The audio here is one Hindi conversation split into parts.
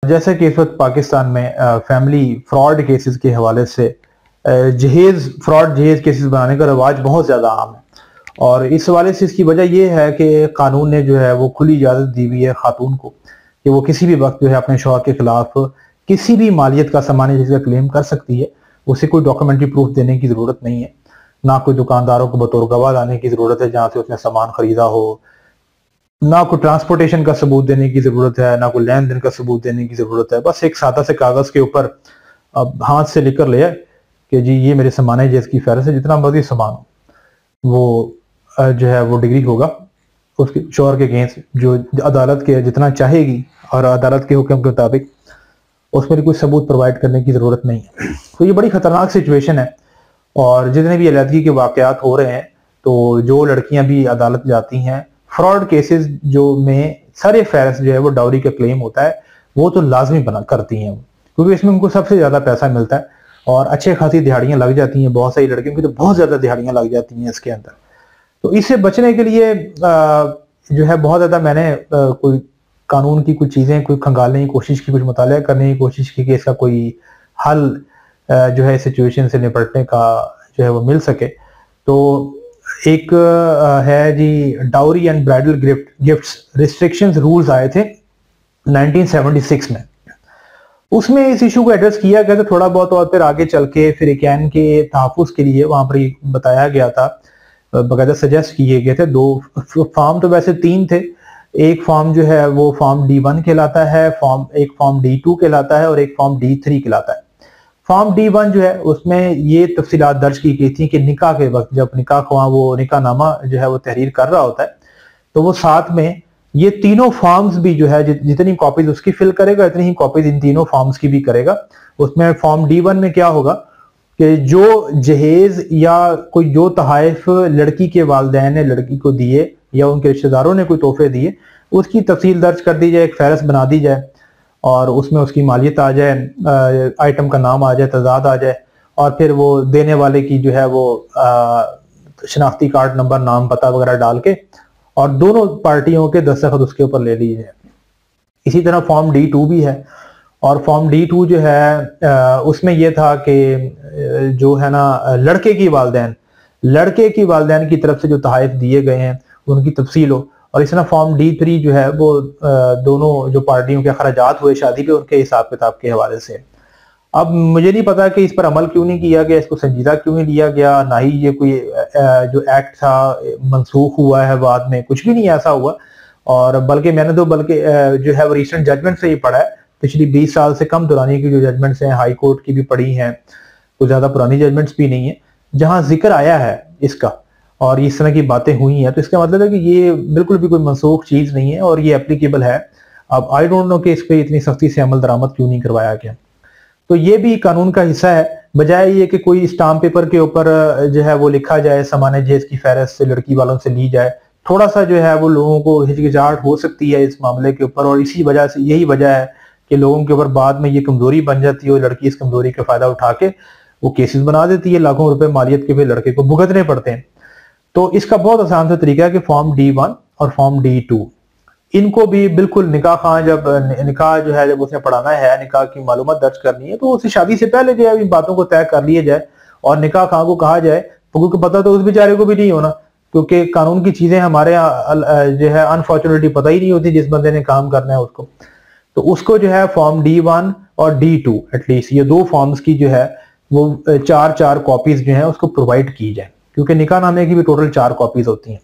जैसे कि इस वक्त पाकिस्तान में फैमिली फ्रॉड केसेस के हवाले से जहेज केसेस बनाने का रवाज बहुत ज़्यादा आम है। और इस हवाले से इसकी वजह यह है कि कानून ने जो है वो खुली इजाज़त दी हुई है खातून को कि वो किसी भी वक्त जो है अपने शौहर के खिलाफ किसी भी मालियत का सामान जिसका क्लेम कर सकती है। उसे कोई डॉक्यूमेंट्री प्रूफ देने की ज़रूरत नहीं है, ना कोई दुकानदारों को बतौर गवाह लाने की ज़रूरत है जहाँ से उसने सामान खरीदा हो, ना कोई ट्रांसपोर्टेशन का सबूत देने की जरूरत है, ना कोई लेन देन का सबूत देने की जरूरत है। बस एक सादा से कागज के ऊपर अब हाथ से लिख कर लिया कि जी ये मेरे सामान है जिसकी फहरिस्त है, जितना मर्जी सामान वो जो है वो डिग्री होगा उसके शौहर के अगेंस्ट जो अदालत के जितना चाहेगी और अदालत के हुक्म के मुताबिक उसमें कोई सबूत प्रोवाइड करने की जरूरत नहीं है। तो ये बड़ी खतरनाक सिचुएशन है। और जितने भी अलहदगी के वाकयात हो रहे हैं तो जो लड़कियां भी अदालत जाती हैं फ्रॉड केसेस जो में सारे फहरिस्त जो है वो डाउरी का क्लेम होता है वो तो लाजमी बना करती हैं क्योंकि इसमें उनको सबसे ज्यादा पैसा मिलता है और अच्छे खासी दिहाड़ियां लग जाती हैं। बहुत सारी लड़कियों की तो बहुत ज्यादा दिहाड़ियां लग जाती हैं इसके अंदर। तो इससे बचने के लिए जो है बहुत ज्यादा मैंने कोई कानून की कुछ चीजें कोई खंगालने की कोशिश की, कुछ मुताला करने की कोशिश की कि इसका कोई हल जो है सिचुएशन से निपटने का जो है वो मिल सके। तो एक है जी dowry and bridal gifts restrictions rules आए थे 1976 में। उसमें इस इशू को एड्रेस किया गया था थोड़ा बहुत और फिर आगे चल के फिर एकैन के तहफ़्फ़ुज़ के लिए वहां पर बताया गया था, बकायदा सजेस्ट किए गए थे। दो फॉर्म तो वैसे तीन थे। एक फॉर्म जो है वो फॉर्म D1 कहलाता है, एक फॉर्म D2 कहलाता है और एक फॉर्म D3 कहलाता है। फॉर्म D1 जो है उसमें ये तफसीलात दर्ज की गई थी कि निकाह के वक्त जब निकाह ख्वाह वो निकाह नामा जो है वो तहरीर कर रहा होता है तो वो साथ में ये तीनों फॉर्म्स भी जो है जितनी कॉपीज उसकी फिल करेगा इतनी ही कॉपीज इन तीनों फॉर्म्स की भी करेगा। उसमें फॉर्म D1 में क्या होगा कि जो जहेज या कोई जो तहाइफ लड़की के वालिदैन ने लड़की को दिए या उनके रिश्तेदारों ने कोई तोहफे दिए उसकी तफसील दर्ज कर दी जाए, एक फहरिस्त बना दी जाए और उसमें उसकी मालियत आ जाए, आइटम का नाम आ जाए, तजाद आ जाए और फिर वो देने वाले की जो है वो शनाख्ती कार्ड नंबर, नाम, पता वगैरह डाल के और दोनों पार्टियों के दस्तखत उसके ऊपर ले लिए जाए। इसी तरह फॉर्म D2 भी है और फॉर्म D2 जो है उसमें यह था कि जो है ना लड़के की वालिदैन की तरफ से जो तहाइफ दिए गए हैं उनकी तफसील हो। और इस तरह फॉर्म D3 जो है वो दोनों जो पार्टियों के खर्चात हुए शादी पे उनके हिसाब किताब के हवाले से। अब मुझे नहीं पता कि इस पर अमल क्यों नहीं किया गया, इसको संजीदा क्यों नहीं लिया गया, ना ही ये कोई जो एक्ट था मनसूख हुआ है बाद में, कुछ भी नहीं ऐसा हुआ। और बल्कि मैंने तो जो है वो रिसेंट जजमेंट से ही पढ़ा है, पिछली 20 साल से कम दुरानी की जो जजमेंट्स हैं हाई कोर्ट की भी पढ़ी हैं, कुछ ज्यादा पुरानी जजमेंट्स भी नहीं है जहां जिक्र आया है इसका और इस तरह की बातें हुई हैं। तो इसका मतलब है कि ये बिल्कुल भी कोई मनसूख चीज नहीं है और ये एप्लीकेबल है। अब आई डोंट नो कि इस पर इतनी सख्ती से अमल दरामद क्यों नहीं करवाया गया। तो ये भी कानून का हिस्सा है, बजाय ये कि कोई स्टाम्प पेपर के ऊपर जो है वो लिखा जाए सामान्य जहेज की फहरिस्त लड़की वालों से ली जाए। थोड़ा सा जो है वो लोगों को हिचकिचाहट हो सकती है इस मामले के ऊपर और इसी वजह से यही वजह है कि लोगों के ऊपर बाद में ये कमजोरी बन जाती है और लड़की इस कमजोरी का फायदा उठा के वो केसेस बना देती है, लाखों रुपए मालियत के फिर लड़के को भुगतने पड़ते हैं। तो इसका बहुत आसान सा तरीका है कि फॉर्म D1 और फॉर्म D2 इनको भी बिल्कुल निकाह खां जब उसने पढ़ाना है, निकाह की मालूमात दर्ज करनी है तो उसे शादी से पहले जो है इन बातों को तय कर लिया जाए और निकाह खां को कहा जाए, क्योंकि पता तो उस बेचारे को भी नहीं होना क्योंकि कानून की चीजें हमारे यहाँ जो है अनफॉर्चुनेटली पता ही नहीं होती जिस बंदे ने काम करना है उसको। तो उसको जो है फॉर्म D1 और D2 एटलीस्ट ये दो फॉर्म्स की जो है वो 4 कॉपीज जो है उसको प्रोवाइड की जाए, क्योंकि निकाह नामे की भी टोटल 4 कॉपीज होती हैं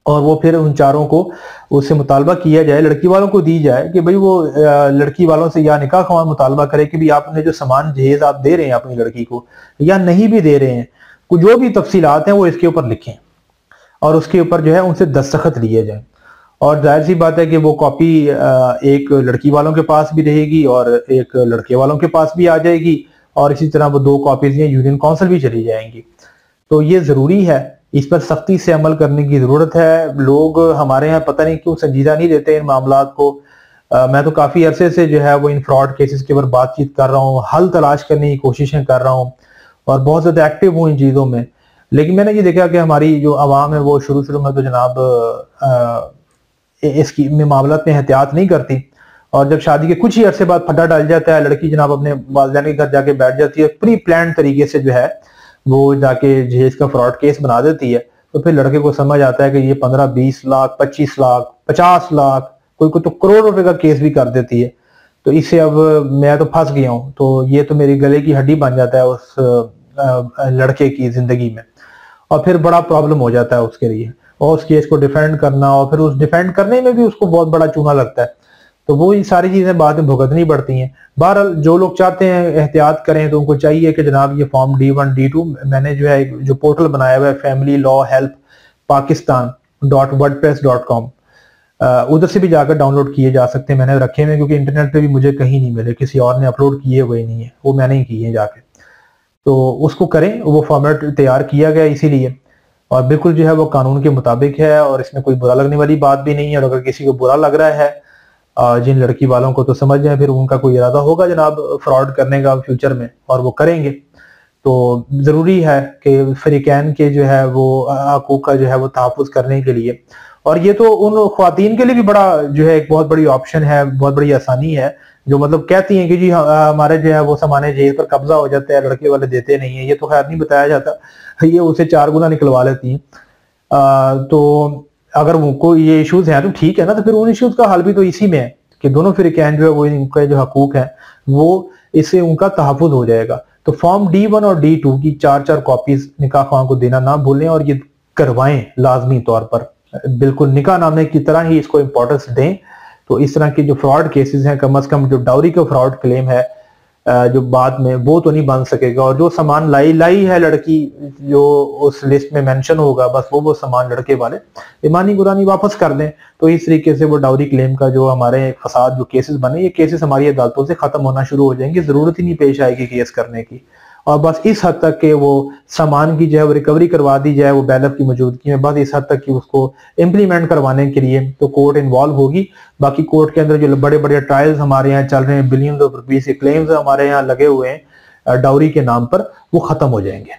और वो फिर उन चारों को उससे मुतालबा किया जाए, लड़की वालों को दी जाए कि भाई वो लड़की वालों से या निकाह ख्वाह मुतालबा करे कि भाई आपने जो सामान जहेज आप दे रहे हैं अपनी लड़की को या नहीं भी दे रहे हैं, जो भी तफसीलात हैं वो इसके ऊपर लिखें और उसके ऊपर जो है उनसे दस्तखत लिए जाए। और जाहिर सी बात है कि वो कॉपी एक लड़की वालों के पास भी रहेगी और एक लड़के वालों के पास भी आ जाएगी और इसी तरह वो 2 कॉपीज यूनियन काउंसिल भी चली जाएंगी। तो ये जरूरी है, इस पर सख्ती से अमल करने की जरूरत है। लोग हमारे यहाँ पता नहीं क्यों संजीदा नहीं लेते इन मामलात को। मैं तो काफी अरसे से जो है वो इन फ्रॉड केसेस के ऊपर बातचीत कर रहा हूँ, हल तलाश करने की कोशिशें कर रहा हूँ और बहुत ज्यादा एक्टिव हूँ इन चीजों में। लेकिन मैंने ये देखा कि हमारी जो आवाम है वो शुरू में तो जनाब इसकी मामलात में एहतियात नहीं करती और जब शादी के कुछ ही अरसे बाद फटा डाल जाता है, लड़की जनाब अपने वालिदैन के घर जाके बैठ जाती है, प्री प्लान तरीके से जो है वो जाके जहेज का फ्रॉड केस बना देती है। तो फिर लड़के को समझ आता है कि ये 15-20 लाख, 25 लाख, 50 लाख, कोई तो करोड़ रुपए का केस भी कर देती है। तो इससे अब मैं तो फंस गया हूँ, तो ये तो मेरी गले की हड्डी बन जाता है उस लड़के की जिंदगी में, और फिर बड़ा प्रॉब्लम हो जाता है उसके लिए, और उस केस को डिफेंड करना, और फिर उस डिफेंड करने में भी उसको बहुत बड़ा चूना लगता है। तो वो ये सारी चीजें बाद में भुगतनी पड़ती हैं। बहरहाल जो लोग चाहते हैं एहतियात करें, तो उनको चाहिए कि जनाब ये फॉर्म D1 D2 मैंने जो है जो पोर्टल बनाया हुआ है फैमिली लॉ हेल्प Pakistan.wordpress.com, उधर से भी जाकर डाउनलोड किए जा सकते हैं। मैंने रखे हुए क्योंकि इंटरनेट पे भी मुझे कहीं नहीं मिले, किसी और ने अपलोड किए हुए नहीं है, वो मैंने ही किए हैं जाके। तो उसको करें, वो फॉर्मेट तैयार किया गया इसीलिए, और बिल्कुल जो है वो कानून के मुताबिक है, और इसमें कोई बुरा लगने वाली बात भी नहीं है। और अगर किसी को बुरा लग रहा है, जिन लड़की वालों को, तो समझ जाए फिर उनका कोई इरादा होगा जनाब फ्रॉड करने का फ्यूचर में, और वो करेंगे। तो जरूरी है कि फ़रीक़ैन के जो है वो हकूक़ का जो है वो तहफ़्फ़ुज़ करने के लिए, और ये तो उन ख्वातीन के लिए भी बड़ा जो है एक बहुत बड़ी ऑप्शन है, बहुत बड़ी आसानी है, जो मतलब कहती हैं कि जी हमारे जो है वो सामान्य जेल पर कब्जा हो जाता है, लड़के वाले देते नहीं है। ये तो खैर नहीं बताया जाता, ये उसे 4 गुना निकलवा लेती हैं। तो अगर उनको ये इश्यूज हैं तो ठीक है ना, तो फिर उन इश्यूज का हल भी तो इसी में है कि दोनों फ़रीक़ैन जो है वो इनके जो हकूक है वो इससे उनका तहफ़्फ़ुज़ हो जाएगा। तो फॉर्म D1 और D2 की 4-4 कॉपीज निकाह ख्वाह को देना ना भूलें, और ये करवाएं लाजमी तौर पर, बिल्कुल निकाह नामे की तरह ही इसको इंपॉर्टेंस दें। तो इस तरह के जो फ्रॉड केसेस हैं, कम अज कम जो डाउरी का फ्रॉड क्लेम है जो बाद में, वो तो नहीं बन सकेगा। और जो सामान लाई है लड़की जो उस लिस्ट में मेंशन होगा, बस वो सामान लड़के वाले ईमानी गुरानी वापस कर दें। तो इस तरीके से वो डाउरी क्लेम का जो हमारे फसाद जो केसेस बने, ये केसेस हमारी अदालतों से खत्म होना शुरू हो जाएंगे, जरूरत ही नहीं पेश आएगी केस करने की। और बस इस हद तक के वो सामान की जो है वो रिकवरी करवा दी जाए, वो बैलफ की मौजूदगी में, बस इस हद तक कि उसको इम्प्लीमेंट करवाने के लिए तो कोर्ट इन्वॉल्व होगी। बाकी कोर्ट के अंदर जो बड़े बड़े ट्रायल्स हमारे यहाँ चल रहे हैं, बिलियंस ऑफ रुपीस के क्लेम्स हमारे यहाँ लगे हुए हैं डाउरी के नाम पर, वो खत्म हो जाएंगे।